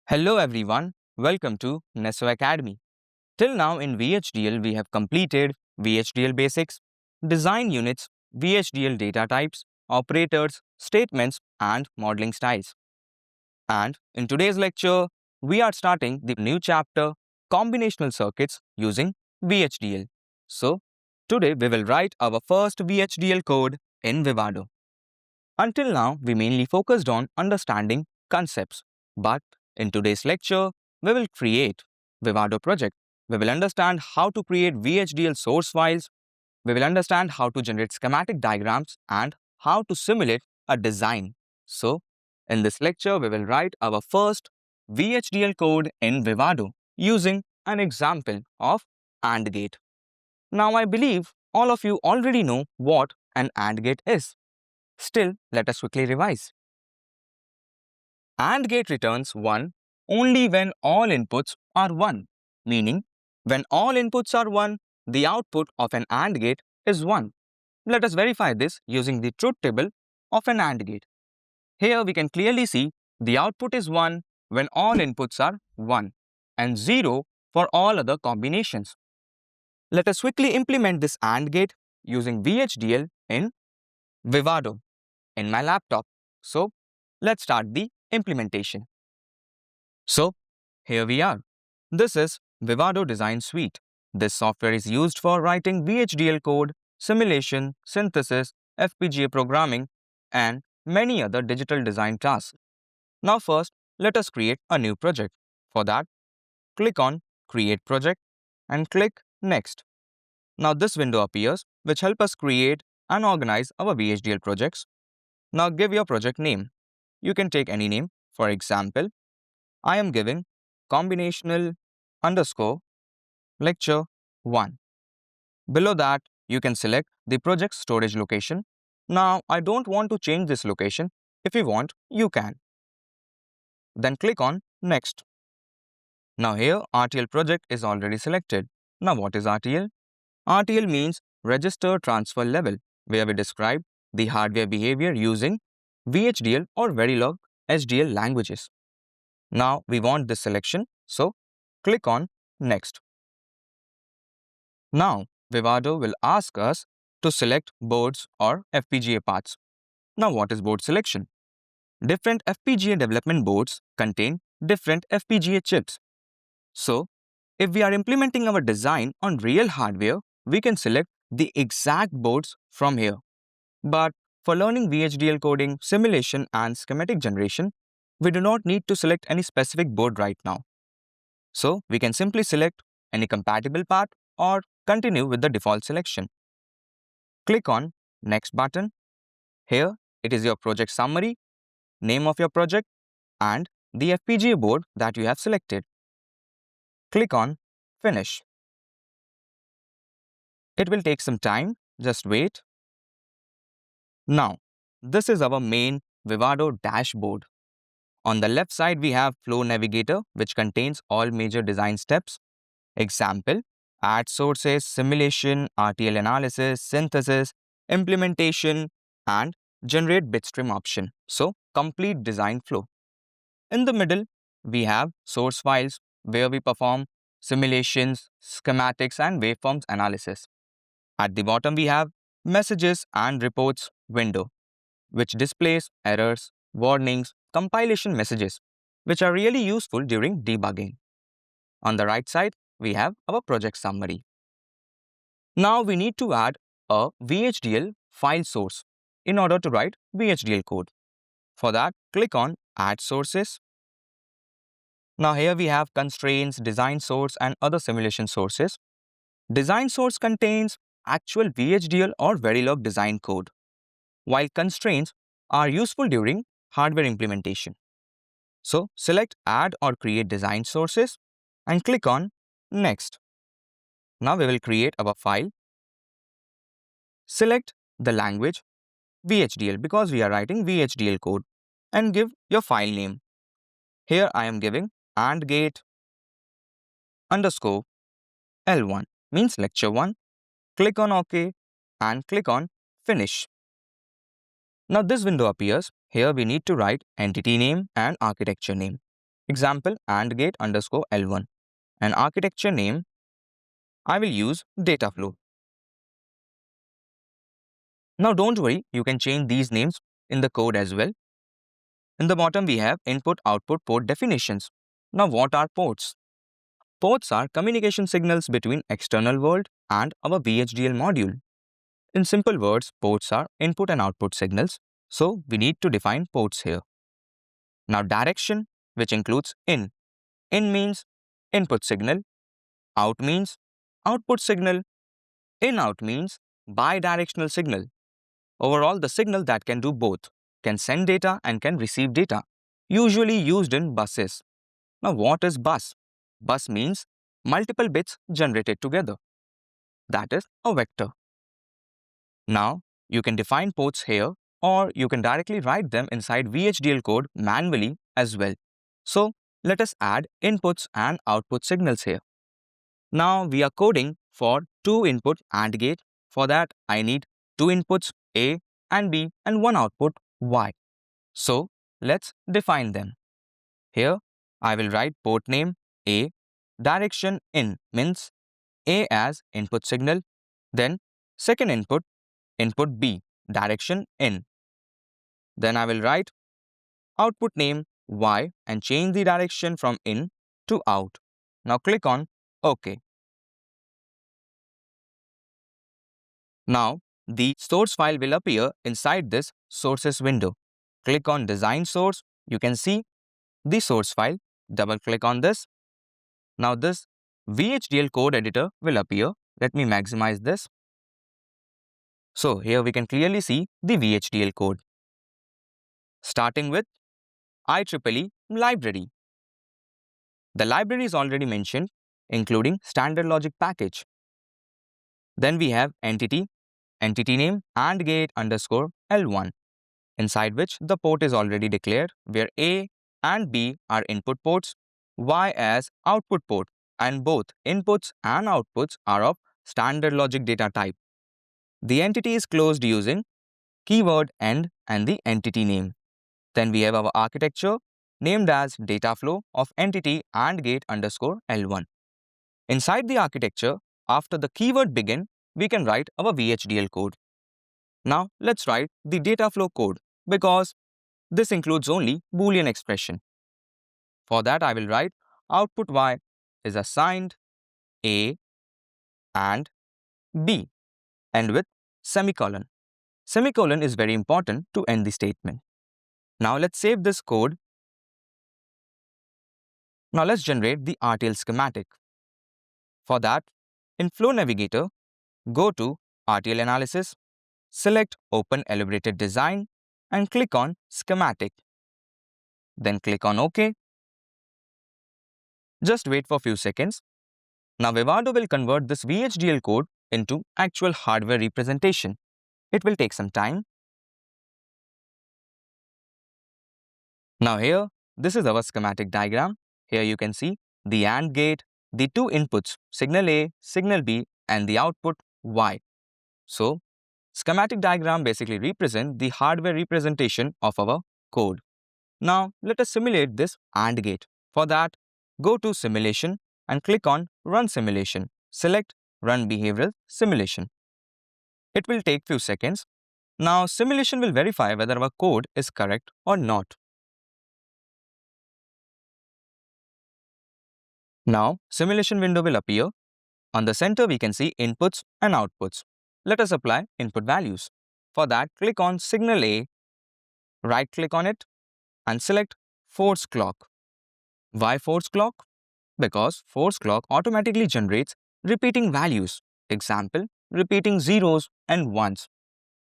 Hello everyone, welcome to Neso Academy. Till now in VHDL we have completed VHDL basics, design units, VHDL data types, operators, statements and modeling styles. And in today's lecture, we are starting the new chapter, combinational circuits using VHDL. So, today we will write our first VHDL code in Vivado. Until now, we mainly focused on understanding concepts, but in today's lecture, we will create Vivado project. We will understand how to create VHDL source files. We will understand how to generate schematic diagrams and how to simulate a design. So, in this lecture, we will write our first VHDL code in Vivado using an example of AND gate. Now, I believe all of you already know what an AND gate is. Still, let us quickly revise. AND gate returns 1 only when all inputs are 1, meaning when all inputs are 1, the output of an AND gate is 1. Let us verify this using the truth table of an AND gate. Here we can clearly see the output is 1 when all inputs are 1 and 0 for all other combinations. Let us quickly implement this AND gate using VHDL in Vivado in my laptop. So, let's start the implementation. So, here we are. This is Vivado Design Suite. This software is used for writing VHDL code, simulation, synthesis, FPGA programming, and many other digital design tasks. Now first, let us create a new project. For that, click on Create Project and click Next. Now this window appears, which helps us create and organize our VHDL projects. Now give your project name. You can take any name. For example, I am giving combinational underscore lecture 1. Below that, you can select the project storage location. Now, I don't want to change this location. If you want, you can. Then click on Next. Now here, RTL project is already selected. Now what is RTL? RTL means Register Transfer Level, where we describe the hardware behavior using VHDL or Verilog HDL languages. Now we want this selection, so click on Next. Now Vivado will ask us to select boards or FPGA parts. Now what is board selection? Different FPGA development boards contain different FPGA chips. So, if we are implementing our design on real hardware, we can select the exact boards from here. But for learning VHDL coding, simulation and schematic generation, we do not need to select any specific board right now. So, we can simply select any compatible part or continue with the default selection. Click on Next button. Here, it is your project summary, name of your project, and the FPGA board that you have selected. Click on Finish. It will take some time, just wait. Now, this is our main Vivado dashboard. On the left side, we have Flow Navigator, which contains all major design steps. Example, add sources, simulation, RTL analysis, synthesis, implementation, and generate bitstream option. So, complete design flow. In the middle, we have source files where we perform simulations, schematics, and waveforms analysis. At the bottom, we have messages and reports window, which displays errors, warnings, compilation messages, which are really useful during debugging. On the right side, we have our project summary. Now we need to add a VHDL file source in order to write VHDL code. For that, click on Add Sources. Now here we have constraints, design source, and other simulation sources. Design source contains actual VHDL or Verilog design code, while constraints are useful during hardware implementation. So select Add or Create Design Sources and click on Next. Now we will create our file. Select the language VHDL because we are writing VHDL code and give your file name. Here I am giving AND gate underscore L1 means lecture 1. Click on OK and click on Finish. Now this window appears. Here we need to write entity name and architecture name. Example AND gate underscore L1. And architecture name, I will use data flow. Now don't worry, you can change these names in the code as well. In the bottom, we have input-output port definitions. Now what are ports? Ports are communication signals between external world and our VHDL module. In simple words, ports are input and output signals, so we need to define ports here. Now direction, which includes in. In means input signal, out means output signal, in-out means bidirectional signal. Overall, the signal that can do both, can send data and can receive data, usually used in buses. Now what is bus? Bus means multiple bits generated together. That is a vector. Now, you can define ports here or you can directly write them inside VHDL code manually as well. So, let us add inputs and output signals here. Now, we are coding for 2 input AND gate. For that, I need 2 inputs A and B and 1 output Y. So, let's define them. Here, I will write port name A, direction in means A as input signal, then second input B, direction in. Then I will write output name Y and change the direction from in to out. Now click on OK. Now the source file will appear inside this sources window. Click on design source. You can see the source file. Double click on this. Now this VHDL code editor will appear. Let me maximize this. So here we can clearly see the VHDL code. Starting with IEEE library. The library is already mentioned, including standard logic package. Then we have entity name AND gate underscore L1, inside which the port is already declared, where A and B are input ports, Y as output port, and both inputs and outputs are of standard logic data type. The entity is closed using keyword end and the entity name. Then we have our architecture named as data flow of entity AND gate underscore L1. Inside the architecture, after the keyword begin, we can write our VHDL code. Now let's write the data flow code because this includes only Boolean expression. For that, I will write output Y is assigned A and B and with semicolon. Semicolon is very important to end the statement. Now let's save this code. Now let's generate the RTL schematic. For that, in Flow Navigator, go to RTL Analysis, select Open Elaborated Design and click on Schematic. Then click on OK. Just wait for a few seconds. Now Vivado will convert this VHDL code into actual hardware representation. It will take some time. Now here, this is our schematic diagram. Here you can see the AND gate, the 2 inputs, signal A, signal B and the output Y. So, schematic diagram basically represents the hardware representation of our code. Now, let us simulate this AND gate. For that, go to Simulation and click on Run Simulation. Select Run Behavioral Simulation. It will take few seconds. Now, simulation will verify whether our code is correct or not. Now, simulation window will appear. On the center, we can see inputs and outputs. Let us apply input values. For that, click on Signal A, right-click on it, and select Force Clock. Why Force Clock? Because Force Clock automatically generates repeating values. Example, repeating zeros and ones.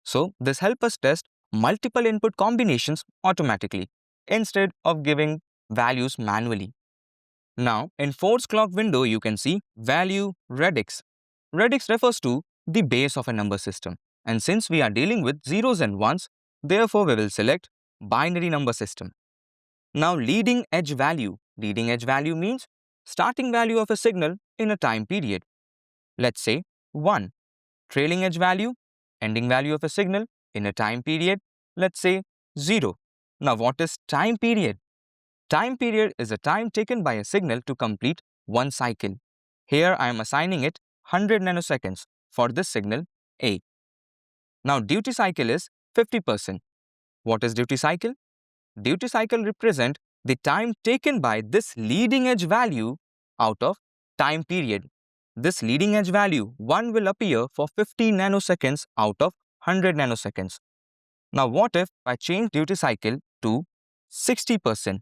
So, this helps us test multiple input combinations automatically instead of giving values manually. Now, in Force Clock window, you can see value radix. Radix refers to the base of a number system. And since we are dealing with zeros and ones, therefore we will select binary number system. Now, leading edge value. Leading edge value means starting value of a signal in a time period. Let's say 1. Trailing edge value, ending value of a signal in a time period. Let's say 0. Now, what is time period? Time period is the time taken by a signal to complete one cycle. Here I am assigning it 100 nanoseconds for this signal A. Now duty cycle is 50%. What is duty cycle? Duty cycle represent the time taken by this leading edge value out of time period. This leading edge value 1 will appear for 50 nanoseconds out of 100 nanoseconds. Now what if I change duty cycle to 60%,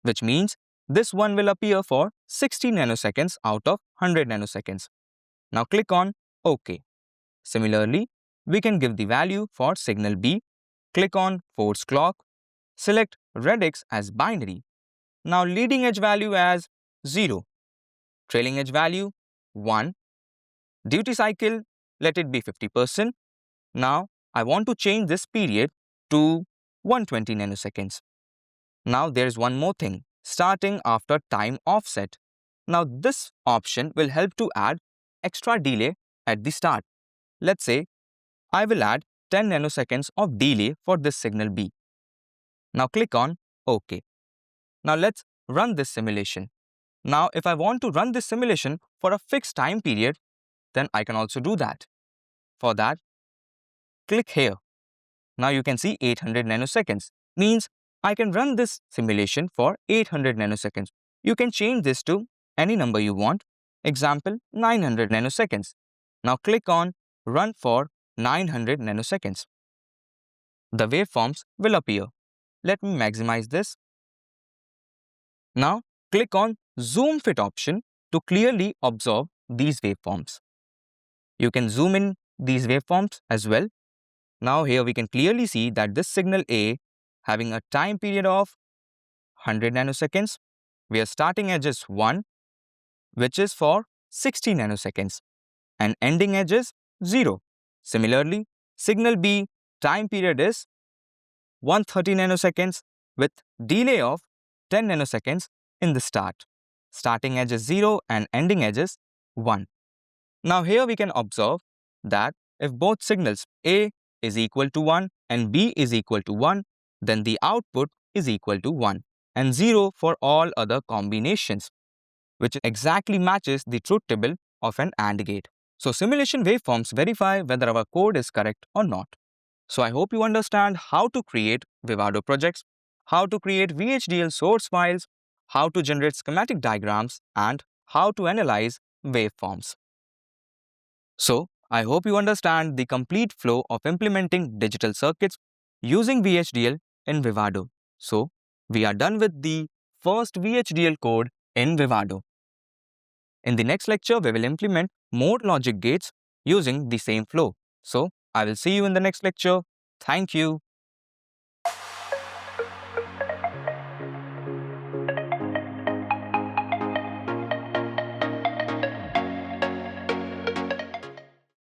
which means this one will appear for 60 nanoseconds out of 100 nanoseconds. Now click on OK. Similarly, we can give the value for signal B, click on force clock, select red X as binary. Now leading edge value as 0, trailing edge value 1, duty cycle let it be 50%. Now I want to change this period to 120 nanoseconds. Now there is one more thing, starting after time offset. Now this option will help to add extra delay at the start. Let's say I will add 10 nanoseconds of delay for this signal B. Now click on OK. Now let's run this simulation. Now if I want to run this simulation for a fixed time period, then I can also do that. For that, click here. Now you can see 800 nanoseconds. Means I can run this simulation for 800 nanoseconds. You can change this to any number you want. Example 900 nanoseconds. Now click on Run for 900 nanoseconds. The waveforms will appear. Let me maximize this. Now click on Zoom Fit option to clearly observe these waveforms. You can zoom in these waveforms as well. Now here we can clearly see that this signal A having a time period of 100 nanoseconds, where starting edge is 1, which is for 60 nanoseconds, and ending edge is 0. Similarly, signal B time period is 130 nanoseconds with delay of 10 nanoseconds in the start. Starting edge is 0 and ending edge is 1. Now here we can observe that if both signals A is equal to 1 and B is equal to 1, then the output is equal to 1 and 0 for all other combinations, which exactly matches the truth table of an AND gate. So simulation waveforms verify whether our code is correct or not. So I hope you understand how to create Vivado projects, how to create VHDL source files, how to generate schematic diagrams, and how to analyze waveforms. So I hope you understand the complete flow of implementing digital circuits using VHDL in Vivado. So we are done with the first VHDL code in Vivado. In the next lecture, we will implement more logic gates using the same flow. So I will see you in the next lecture. Thank you.